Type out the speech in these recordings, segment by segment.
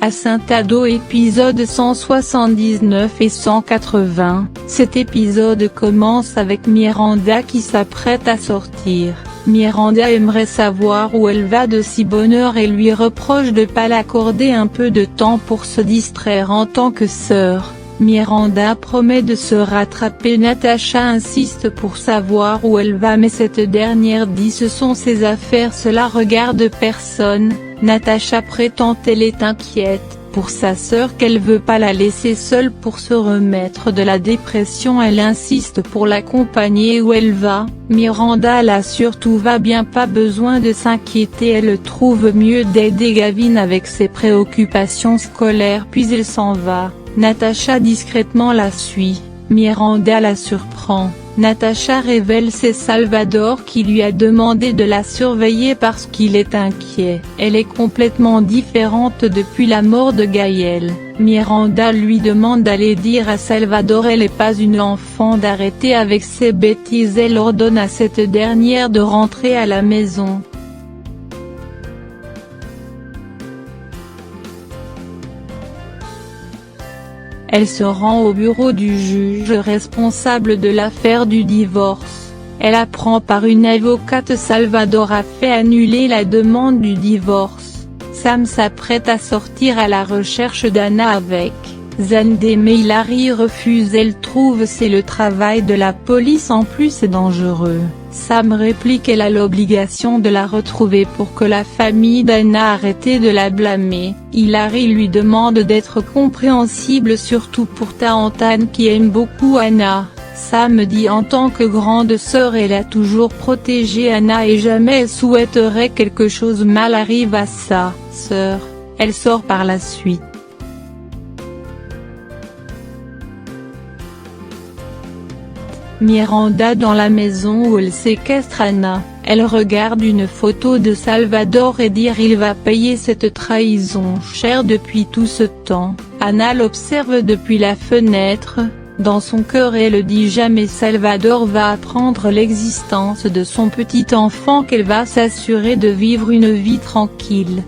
À Saint-Ado épisode 179 et 180, cet épisode commence avec Miranda qui s'apprête à sortir. Miranda aimerait savoir où elle va de si bonne heure et lui reproche de pas l'accorder un peu de temps pour se distraire en tant que sœur. Miranda promet de se rattraper. Natacha insiste pour savoir où elle va mais cette dernière dit ce sont ses affaires, cela regarde personne. Natacha prétend elle est inquiète pour sa sœur, qu'elle veut pas la laisser seule pour se remettre de la dépression. Elle insiste pour l'accompagner où elle va. Miranda l'assure tout va bien, pas besoin de s'inquiéter. Elle trouve mieux d'aider Gavin avec ses préoccupations scolaires puis il s'en va. Natacha discrètement la suit. Miranda la surprend. Natacha révèle c'est Salvador qui lui a demandé de la surveiller parce qu'il est inquiet. Elle est complètement différente depuis la mort de Gaël. Miranda lui demande d'aller dire à Salvador elle n'est pas une enfant, d'arrêter avec ses bêtises. Elle ordonne à cette dernière de rentrer à la maison. Elle se rend au bureau du juge responsable de l'affaire du divorce. Elle apprend par une avocate Salvador a fait annuler la demande du divorce. Sam s'apprête à sortir à la recherche d'Anna avec Xander mais Hilary refuse. Elle trouve c'est le travail de la police, en plus c'est dangereux. Sam réplique elle a l'obligation de la retrouver pour que la famille d'Anna arrête de la blâmer. Hilary lui demande d'être compréhensible surtout pour Taantan qui aime beaucoup Anna. Sam dit en tant que grande sœur elle a toujours protégé Anna et jamais elle souhaiterait quelque chose mal arrive à sa sœur. Elle sort par la suite. Miranda dans la maison où elle séquestre Anna, elle regarde une photo de Salvador et dit il va payer cette trahison cher depuis tout ce temps. Anna l'observe depuis la fenêtre, dans son cœur elle dit jamais Salvador va apprendre l'existence de son petit enfant, qu'elle va s'assurer de vivre une vie tranquille.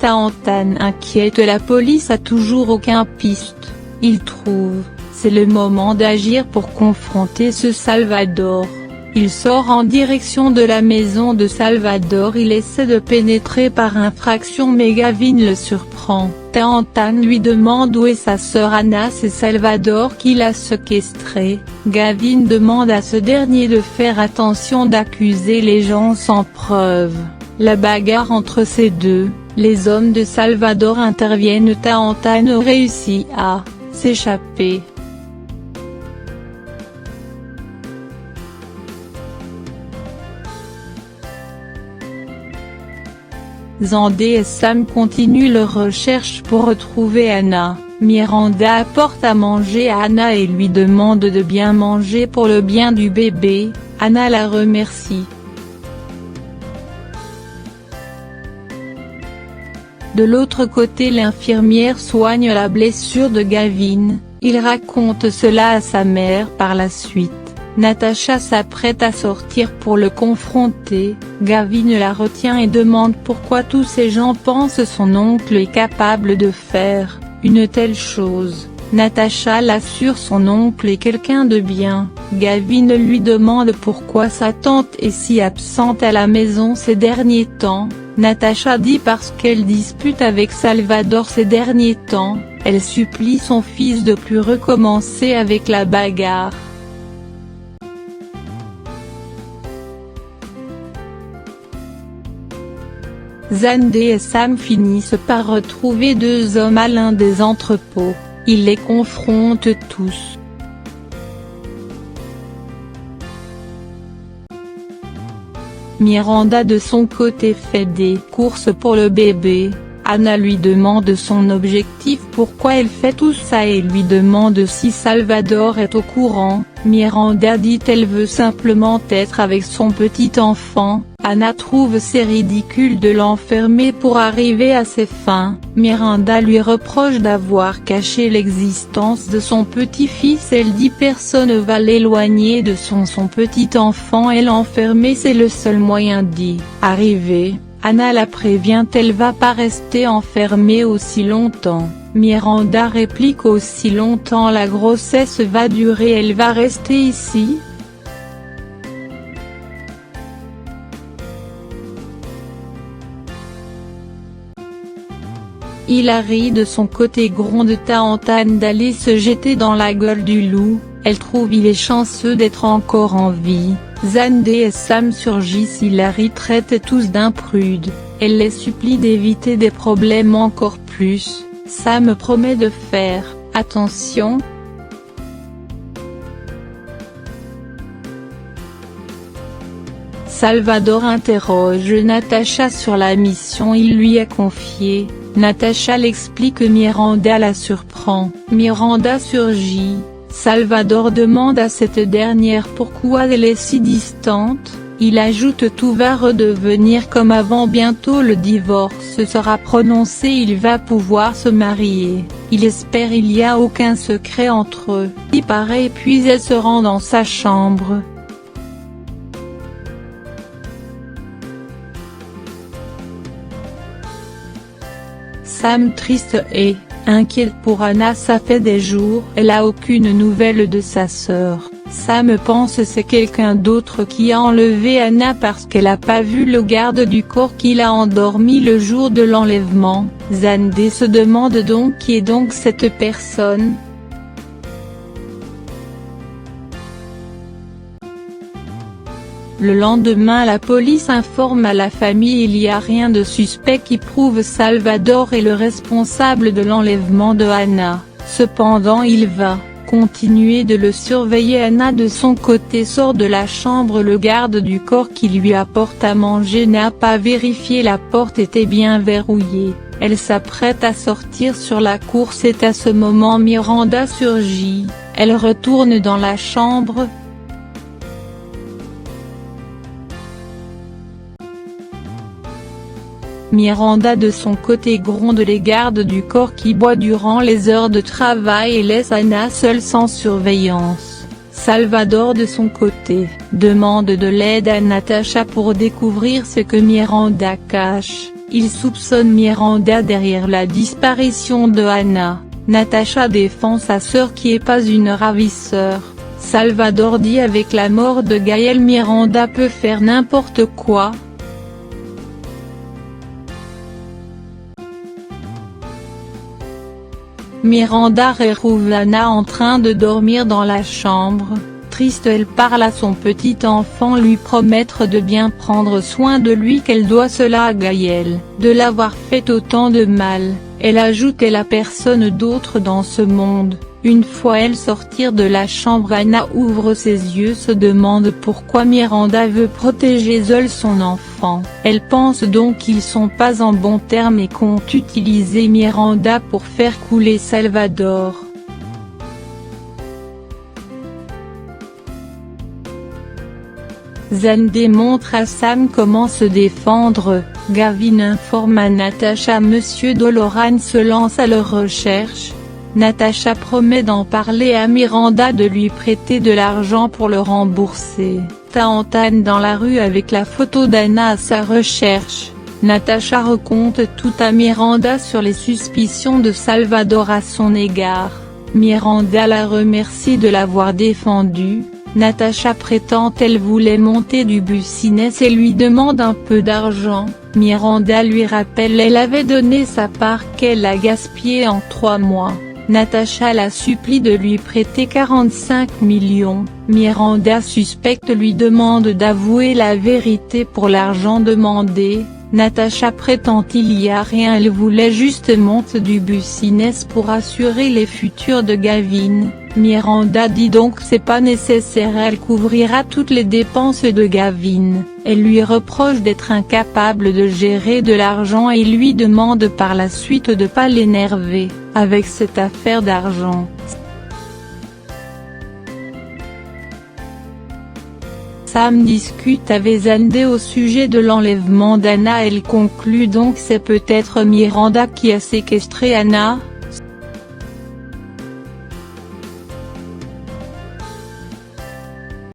Taantan inquiète la police a toujours aucun piste. Il trouve, c'est le moment d'agir pour confronter ce Salvador. Il sort en direction de la maison de Salvador, il essaie de pénétrer par infraction mais Gavin le surprend. Taantan lui demande où est sa sœur Anna, c'est Salvador qui l'a séquestrée. Gavin demande à ce dernier de faire attention d'accuser les gens sans preuve. La bagarre entre ces deux. Les hommes de Salvador interviennent. Taantan réussit à s'échapper. Xander et Sam continuent leur recherche pour retrouver Anna. Miranda apporte à manger à Anna et lui demande de bien manger pour le bien du bébé. Anna la remercie. De l'autre côté l'infirmière soigne la blessure de Gavin, il raconte cela à sa mère par la suite. Natacha s'apprête à sortir pour le confronter, Gavin la retient et demande pourquoi tous ces gens pensent son oncle est capable de faire une telle chose. Natacha l'assure son oncle est quelqu'un de bien. Gavin lui demande pourquoi sa tante est si absente à la maison ces derniers temps. Natacha dit parce qu'elle dispute avec Salvador ces derniers temps, elle supplie son fils de plus recommencer avec la bagarre. Xander et Sam finissent par retrouver deux hommes à l'un des entrepôts, ils les confrontent tous. Miranda de son côté fait des courses pour le bébé. Anna lui demande son objectif, pourquoi elle fait tout ça et lui demande si Salvador est au courant. Miranda dit elle veut simplement être avec son petit enfant. Anna trouve c'est ridicule de l'enfermer pour arriver à ses fins. Miranda lui reproche d'avoir caché l'existence de son petit-fils. Elle dit personne va l'éloigner de son petit enfant et l'enfermer c'est le seul moyen d'y arriver. Anna la prévient elle va pas rester enfermée aussi longtemps. Miranda réplique aussi longtemps la grossesse va durer elle va rester ici. Hilary de son côté gronde à Anne d'aller se jeter dans la gueule du loup, elle trouve il est chanceux d'être encore en vie. Xandé et Sam surgissent. Hilary traite tous d'imprudes, elle les supplie d'éviter des problèmes encore plus. Sam promet de faire attention. Salvador interroge Natasha sur la mission il lui a confiée. Natasha l'explique Miranda la surprend. Miranda surgit. Salvador demande à cette dernière pourquoi elle est si distante. Il ajoute tout va redevenir comme avant bientôt le divorce sera prononcé il va pouvoir se marier. Il espère il n'y a aucun secret entre eux. Il paraît puis elle se rend dans sa chambre. Sam triste et inquiète pour Anna ça fait des jours elle a aucune nouvelle de sa sœur. Sam pense c'est quelqu'un d'autre qui a enlevé Anna parce qu'elle a pas vu le garde du corps qui l'a endormi le jour de l'enlèvement. Xandé se demande donc qui est donc cette personne. Le lendemain la police informe à la famille il n'y a rien de suspect qui prouve Salvador est le responsable de l'enlèvement de Anna. Cependant il va continuer de le surveiller. Anna de son côté sort de la chambre. Le garde du corps qui lui apporte à manger n'a pas vérifié la porte était bien verrouillée. Elle s'apprête à sortir sur la cour. C'est à ce moment Miranda surgit. Elle retourne dans la chambre. Miranda de son côté gronde les gardes du corps qui boit durant les heures de travail et laisse Anna seule sans surveillance. Salvador de son côté, demande de l'aide à Natasha pour découvrir ce que Miranda cache. Il soupçonne Miranda derrière la disparition de Anna. Natasha défend sa sœur qui est pas une ravisseur. Salvador dit avec la mort de Gaël Miranda peut faire n'importe quoi. Miranda retrouve Anna en train de dormir dans la chambre. Triste elle parle à son petit enfant lui promettre de bien prendre soin de lui qu'elle doit cela à Gaël, de l'avoir fait autant de mal. Elle ajoute qu'elle a personne d'autre dans ce monde. Une fois elle sortir de la chambre Anna ouvre ses yeux se demande pourquoi Miranda veut protéger seule son enfant. Elle pense donc qu'ils sont pas en bons termes et compte utiliser Miranda pour faire couler Salvador. Xandé montre à Sam comment se défendre. Gavin informe à Natasha Monsieur Doloran se lance à leur recherche. Natasha promet d'en parler à Miranda de lui prêter de l'argent pour le rembourser. Anne dans la rue avec la photo d'Anna à sa recherche. Natasha raconte tout à Miranda sur les suspicions de Salvador à son égard. Miranda la remercie de l'avoir défendue. Natasha prétend elle voulait monter du business et lui demande un peu d'argent. Miranda lui rappelle elle avait donné sa part qu'elle a gaspillée en 3 mois. Natasha la supplie de lui prêter 45 millions. Miranda suspecte lui demande d'avouer la vérité pour l'argent demandé. Natasha prétend il y a rien elle voulait juste monter du business pour assurer les futurs de Gavin. Miranda dit donc c'est pas nécessaire elle couvrira toutes les dépenses de Gavin. Elle lui reproche d'être incapable de gérer de l'argent et lui demande par la suite de pas l'énerver avec cette affaire d'argent. Sam discute avec Xander au sujet de l'enlèvement d'Anna. Elle conclut donc c'est peut-être Miranda qui a séquestré Anna.